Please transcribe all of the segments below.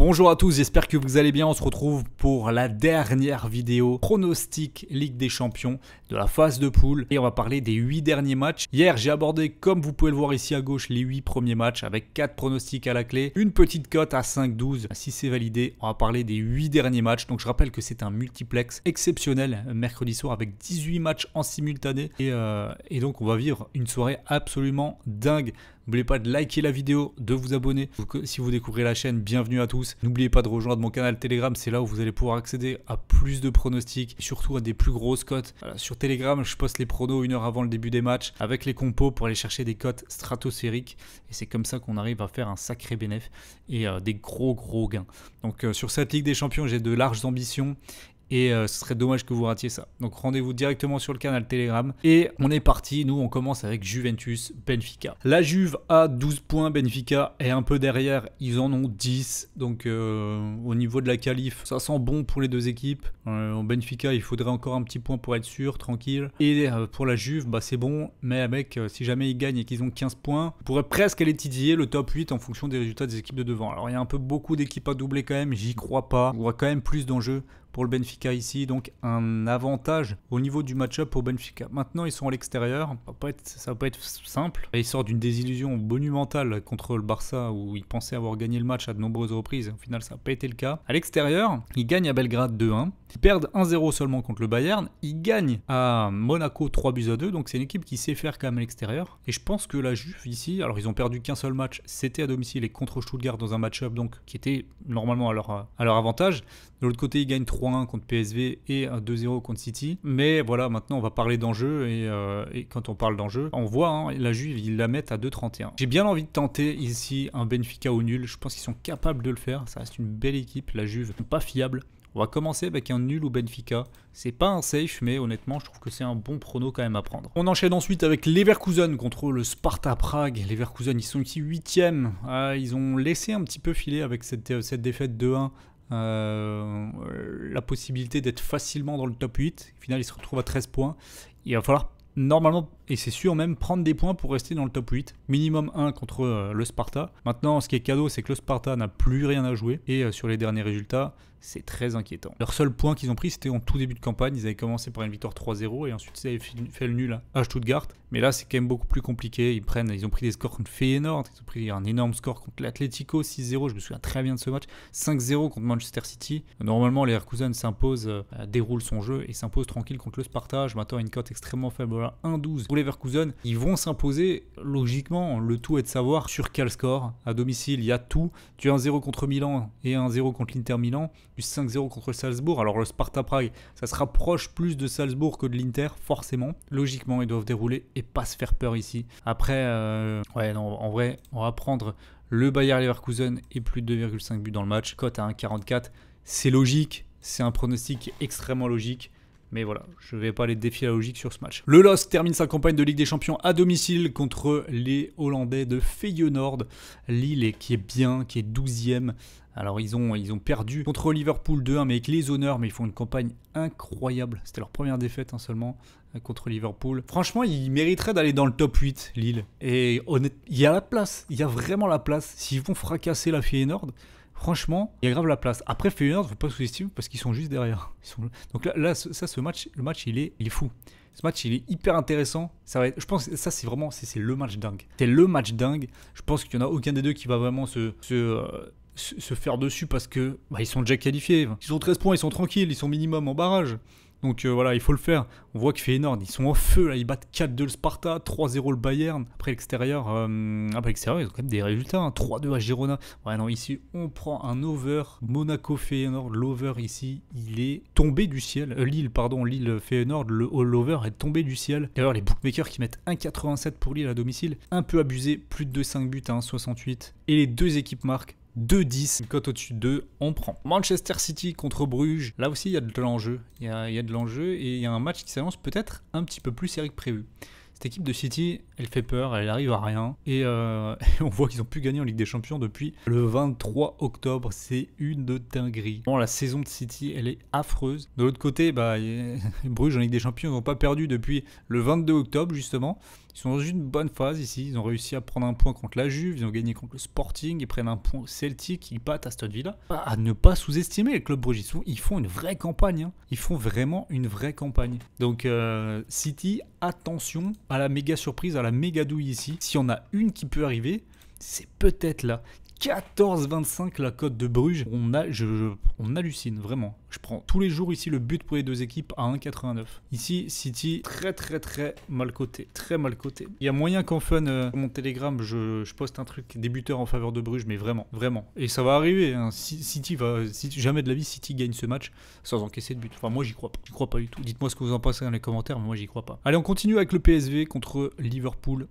Bonjour à tous, j'espère que vous allez bien. On se retrouve pour la dernière vidéo pronostic Ligue des Champions de la phase de poule et on va parler des 8 derniers matchs. Hier, j'ai abordé, comme vous pouvez le voir ici à gauche, les 8 premiers matchs avec 4 pronostics à la clé, une petite cote à 5-12. Si c'est validé, on va parler des 8 derniers matchs. Donc je rappelle que c'est un multiplex exceptionnel mercredi soir avec 18 matchs en simultané et donc on va vivre une soirée absolument dingue. N'oubliez pas de liker la vidéo, de vous abonner. Si vous découvrez la chaîne, bienvenue à tous. N'oubliez pas de rejoindre mon canal Telegram, c'est là où vous allez pouvoir accéder à plus de pronostics et surtout à des plus grosses cotes. Sur Telegram, je poste les pronos 1 heure avant le début des matchs avec les compos pour aller chercher des cotes stratosphériques. Et c'est comme ça qu'on arrive à faire un sacré bénéfice et des gros gains. Donc sur cette Ligue des Champions, j'ai de larges ambitions. Et ce serait dommage que vous ratiez ça. Donc rendez-vous directement sur le canal Telegram. Et on est parti, nous on commence avec Juventus Benfica. La Juve a 12 points, Benfica est un peu derrière, ils en ont 10. Donc au niveau de la qualif, ça sent bon pour les deux équipes. En Benfica, il faudrait encore un petit point pour être sûr, tranquille. Et pour la Juve, bah, c'est bon. Mais avec, si jamais ils gagnent et qu'ils ont 15 points, on pourrait presque aller titiller le top 8 en fonction des résultats des équipes de devant. Alors il y a un peu beaucoup d'équipes à doubler quand même, j'y crois pas. On voit quand même plus d'enjeux pour le Benfica ici, donc un avantage au niveau du match-up pour Benfica. Maintenant, ils sont à l'extérieur, ça va pas être simple. Ils sortent d'une désillusion monumentale contre le Barça où ils pensaient avoir gagné le match à de nombreuses reprises. Au final, ça n'a pas été le cas. À l'extérieur, ils gagnent à Belgrade 2-1. Ils perdent 1-0 seulement contre le Bayern. Ils gagnent à Monaco 3-2, donc c'est une équipe qui sait faire quand même à l'extérieur. Et je pense que la Juve ici, alors ils ont perdu qu'un seul match, c'était à domicile et contre Stuttgart dans un match-up donc qui était normalement à leur avantage. De l'autre côté, ils gagnent 3-1 contre PSV et 2-0 contre City. Mais voilà, maintenant on va parler d'enjeu et quand on parle d'enjeu, on voit la Juve, ils la mettent à 2-31. J'ai bien envie de tenter ici un Benfica au nul. Je pense qu'ils sont capables de le faire. Ça reste une belle équipe, la Juve, pas fiable. On va commencer avec un nul ou Benfica. C'est pas un safe, mais honnêtement, je trouve que c'est un bon prono quand même à prendre. On enchaîne ensuite avec Leverkusen contre le Sparta Prague. Leverkusen, ils sont ici 8e. Ils ont laissé un petit peu filer avec cette défaite 2-1. La possibilité d'être facilement dans le top 8. Au final, ils se retrouvent à 13 points. Il va falloir normalement, et c'est sûr même, prendre des points pour rester dans le top 8. Minimum 1 contre le Sparta. Maintenant, ce qui est cadeau, c'est que le Sparta n'a plus rien à jouer. Et sur les derniers résultats, c'est très inquiétant. Leur seul point qu'ils ont pris, c'était en tout début de campagne. Ils avaient commencé par une victoire 3-0 et ensuite ils avaient fait le nul à Stuttgart. Mais là, c'est quand même beaucoup plus compliqué. Ils ont pris des scores contre Feyenoord. Ils ont pris un énorme score contre l'Atlético, 6-0. Je me souviens très bien de ce match. 5-0 contre Manchester City. Normalement, les Leverkusen s'impose, déroule son jeu et s'impose tranquille contre le Sparta. Je m'attends à une cote extrêmement faible. Voilà, 1-12 pour les Leverkusen. Ils vont s'imposer. Logiquement, le tout est de savoir sur quel score. À domicile, il y a tout. Tu as un 0 contre Milan et un 0 contre l'Inter Milan. Du 5-0 contre le Salzbourg. Alors le Sparta Prague, ça se rapproche plus de Salzbourg que de l'Inter, forcément. Logiquement, ils doivent dérouler et pas se faire peur ici. Après, en vrai, on va prendre le Bayer Leverkusen et plus de 2,5 buts dans le match. Cote à 1,44. C'est logique. C'est un pronostic extrêmement logique. Mais voilà, je ne vais pas aller défier la logique sur ce match. Le LOSC termine sa campagne de Ligue des Champions à domicile contre les Hollandais de Feyenoord. Lille qui est bien, qui est 12e. Alors ils ont perdu contre Liverpool 2-1 mais avec les honneurs, mais ils font une campagne incroyable. C'était leur première défaite contre Liverpool. Franchement, ils mériteraient d'aller dans le top 8, Lille. Et il y a la place, il y a vraiment la place. S'ils vont fracasser la Feyenoord, franchement, il y a grave la place. Après Feyenoord, il ne faut pas sous-estimer parce qu'ils sont juste derrière. Donc là le match, il est fou. Ce match, il est hyper intéressant. Je pense que ça, c'est le match dingue. C'est le match dingue. Je pense qu'il n'y en a aucun des deux qui va vraiment se faire dessus parce que ils sont déjà qualifiés. Ils ont 13 points, ils sont tranquilles, ils sont minimum en barrage. Donc voilà, il faut le faire. On voit que Feyenoord, ils sont en feu là, ils battent 4-2 le Sparta, 3-0 le Bayern. Après l'extérieur, ils ont quand même des résultats, 3-2 à Girona. Ouais non, ici on prend un over. Monaco Feyenoord, l'over ici, il est tombé du ciel. Lille Feyenoord, l'over est tombé du ciel. D'ailleurs les bookmakers qui mettent 1,87 pour Lille à domicile, un peu abusé, plus de 2,5 buts à 1,68. Et les deux équipes marquent 2-10, une cote au-dessus de 2, on prend. Manchester City contre Bruges, là aussi il y a de l'enjeu. Il y a de l'enjeu et il y a un match qui s'annonce peut-être un petit peu plus serré que prévu. Cette équipe de City, elle fait peur, elle arrive à rien. Et on voit qu'ils ont pu gagner en Ligue des Champions depuis le 23 octobre. C'est une de dinguerie. Bon, la saison de City, elle est affreuse. De l'autre côté, Bruges en Ligue des Champions, ils n'ont pas perdu depuis le 22 octobre, justement. Ils sont dans une bonne phase ici. Ils ont réussi à prendre un point contre la Juve. Ils ont gagné contre le Sporting. Ils prennent un point au Celtic. Ils battent Aston Villa. À ne pas sous-estimer les clubs brugesins. Ils font une vraie campagne. Hein. Ils font vraiment une vraie campagne. Donc City, attention à la méga surprise, à la méga douille ici. S'il y en a une qui peut arriver, c'est peut-être là. 14,25 la cote de Bruges. On hallucine vraiment. Je prends tous les jours ici le but pour les deux équipes à 1,89. Ici, City, très mal coté. Très mal coté. Il y a moyen qu'en fun, sur mon Telegram, je poste un truc débuteur en faveur de Bruges, mais vraiment. Et ça va arriver. Hein. Jamais de la vie, City gagne ce match sans encaisser de but. Enfin, moi, j'y crois pas. J'y crois pas du tout. Dites-moi ce que vous en pensez dans les commentaires, mais moi, j'y crois pas. Allez, on continue avec le PSV contre Liverpool.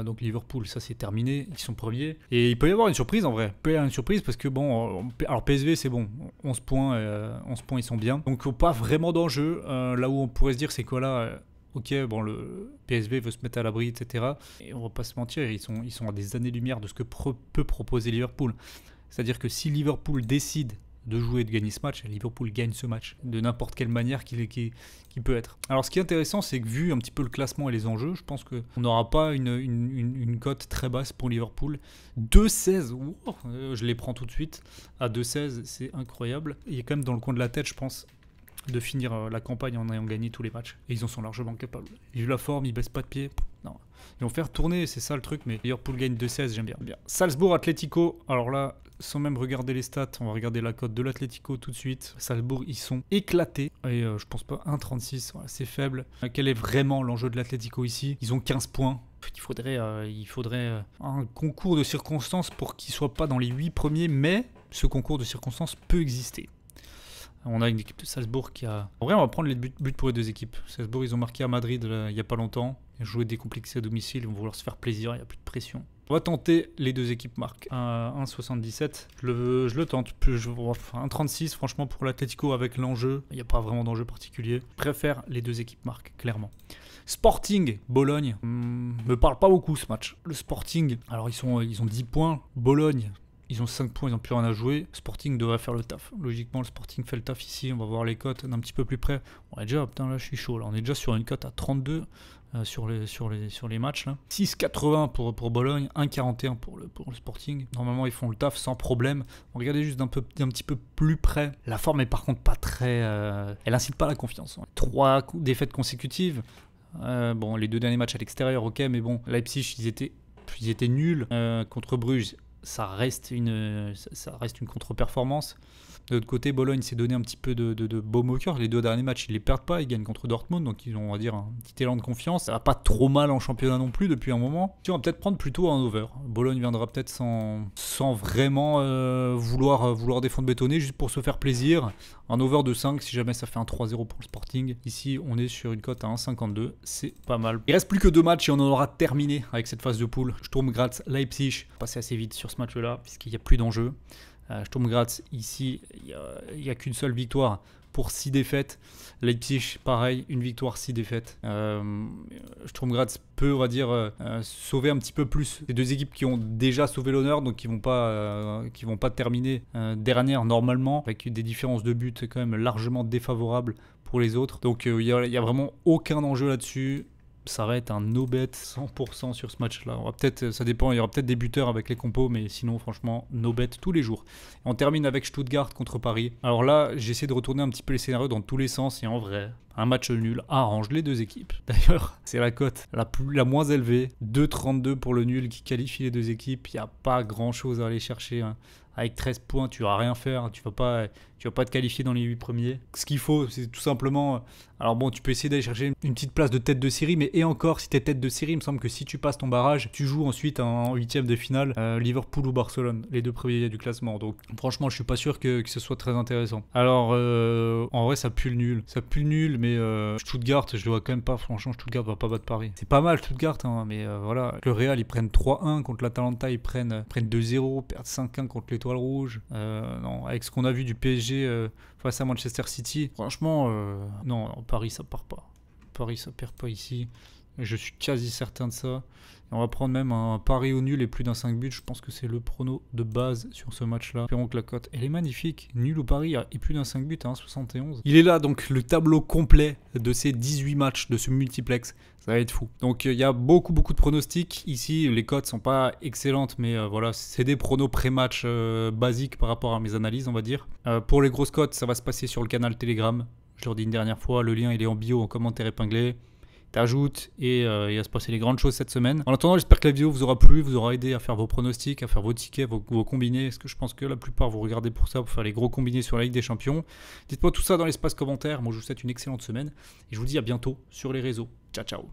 Donc Liverpool, ça c'est terminé. Ils sont premiers. Et il peut y avoir une surprise en vrai. Il peut y avoir une surprise parce que alors PSV c'est bon. 11 points, ils sont bien. Donc pas vraiment d'enjeu. Là où on pourrait se dire c'est quoi là ok, le PSV veut se mettre à l'abri, etc. Et on va pas se mentir, ils sont à des années-lumière de ce que peut proposer Liverpool. C'est-à-dire que si Liverpool décide de jouer et de gagner ce match, Liverpool gagne ce match de n'importe quelle manière qu'il peut être. Alors ce qui est intéressant, c'est que vu un petit peu le classement et les enjeux, je pense qu'on n'aura pas une cote très basse pour Liverpool. 2,16, wow, je les prends tout de suite. À 2,16, c'est incroyable. Il est quand même dans le coin de la tête, je pense, de finir la campagne en ayant gagné tous les matchs. Et ils en sont largement capables. Ils jouent la forme, ils baissent pas de pied. Non. Ils vont faire tourner, c'est ça le truc, mais Liverpool gagne 2,16, j'aime bien. Salzbourg, Atlético, alors là, sans même regarder les stats, on va regarder la cote de l'Atlético tout de suite. Salzbourg, ils sont éclatés. Et je pense pas 1,36, voilà, c'est faible. Quel est vraiment l'enjeu de l'Atlético ici? Ils ont 15 points. Il faudrait un concours de circonstances pour qu'ils soient pas dans les 8 premiers, mais ce concours de circonstances peut exister. On a une équipe de Salzbourg qui a... En vrai, on va prendre les buts pour les deux équipes. Salzbourg, ils ont marqué à Madrid il n'y a pas longtemps. Ils ont joué décomplexé à domicile, ils vont vouloir se faire plaisir, il n'y a plus de pression. On va tenter les deux équipes marquent. 1,77, je le tente. 1,36 franchement pour l'Atlético avec l'enjeu. Il n'y a pas vraiment d'enjeu particulier. Je préfère les deux équipes marquent, clairement. Sporting, Bologne, me parle pas beaucoup ce match. Le Sporting, alors ils ont 10 points. Bologne, ils ont 5 points, ils n'ont plus rien à jouer. Sporting devrait faire le taf. Logiquement, le Sporting fait le taf ici. On va voir les cotes d'un petit peu plus près. On est déjà, là je suis chaud. Là. On est déjà sur une cote à 32 sur les matchs. 6,80 pour Bologne, 1,41 pour le Sporting. Normalement, ils font le taf sans problème. Regardez juste d'un petit peu plus près. La forme est par contre pas très... elle incite pas à la confiance. 3 défaites consécutives. Les 2 derniers matchs à l'extérieur, ok. Mais bon, Leipzig, ils étaient nuls contre Bruges. Ça reste une contre-performance. De l'autre côté, Bologne s'est donné un petit peu de baume au cœur. Les 2 derniers matchs, ils les perdent pas. Ils gagnent contre Dortmund, donc ils ont, on va dire, un petit élan de confiance. Ça va pas trop mal en championnat non plus depuis un moment. On va peut-être prendre plutôt un over. Bologne viendra peut-être sans vraiment vouloir défendre bétonner, juste pour se faire plaisir. Un over de 5 si jamais ça fait un 3-0 pour le Sporting. Ici, on est sur une cote à 1,52. C'est pas mal. Il reste plus que 2 matchs et on en aura terminé avec cette phase de poule. Sturm Graz, Leipzig. Passer assez vite sur ce match-là, puisqu'il n'y a plus d'enjeu. Sturm Graz, ici, il n'y a qu'une seule victoire pour 6 défaites. Leipzig, pareil, une victoire, 6 défaites. Sturm Graz peut, on va dire, sauver un petit peu plus. Les 2 équipes qui ont déjà sauvé l'honneur, donc qui vont pas terminer dernière normalement, avec des différences de but quand même largement défavorables pour les autres. Donc il y a vraiment aucun enjeu là-dessus. Ça va être un no-bet 100% sur ce match-là. Ça dépend, il y aura peut-être des buteurs avec les compos, mais sinon, franchement, no-bet tous les jours. On termine avec Stuttgart contre Paris. Alors là, j'essaie de retourner un petit peu les scénarios dans tous les sens, et en vrai, un match nul arrange les 2 équipes. D'ailleurs, c'est la cote la moins élevée, 2,32 pour le nul qui qualifie les 2 équipes. Il n'y a pas grand-chose à aller chercher. Hein. Avec 13 points, tu vas rien faire. Tu vas pas te qualifier dans les 8 premiers. Ce qu'il faut, c'est tout simplement... Alors bon, tu peux essayer d'aller chercher une petite place de tête de série, mais encore, si tu es tête de série, il me semble que si tu passes ton barrage, tu joues ensuite en 8e de finale Liverpool ou Barcelone, les 2 premiers du classement. Donc franchement, je suis pas sûr que ce soit très intéressant. Alors, en vrai, ça pue le nul. Ça pue le nul, mais Stuttgart, je le vois quand même pas. Franchement, Stuttgart va pas battre Paris. C'est pas mal, Stuttgart, hein, mais voilà. Le Real, ils prennent 3-1 contre l'Atalanta, ils prennent 2-0, perdent 5-1 contre l'Étoile Rouge. Non, avec ce qu'on a vu du PSG face à Manchester City, franchement, non, Paris, ça part pas. Paris, ça perd pas ici. Je suis quasi certain de ça. Et on va prendre même un pari au nul et plus d'un 5 buts. Je pense que c'est le prono de base sur ce match-là. Espérons que la cote, elle est magnifique. Nul ou pari et plus d'un 5 buts à 1,71. Il est là donc le tableau complet de ces 18 matchs de ce multiplex. Ça va être fou. Donc il y a beaucoup de pronostics. Ici, les cotes sont pas excellentes, mais voilà, c'est des pronos pré-match basiques par rapport à mes analyses, on va dire. Pour les grosses cotes, ça va se passer sur le canal Telegram. Je leur dis une dernière fois, le lien il est en bio, en commentaire épinglé. T'ajoutes et il va se passer les grandes choses cette semaine. En attendant, j'espère que la vidéo vous aura plu, vous aura aidé à faire vos pronostics, à faire vos tickets, vos combinés. Parce que je pense que la plupart vous regardez pour ça, pour faire les gros combinés sur la Ligue des Champions. Dites-moi tout ça dans l'espace commentaire. Moi, je vous souhaite une excellente semaine et je vous dis à bientôt sur les réseaux. Ciao, ciao.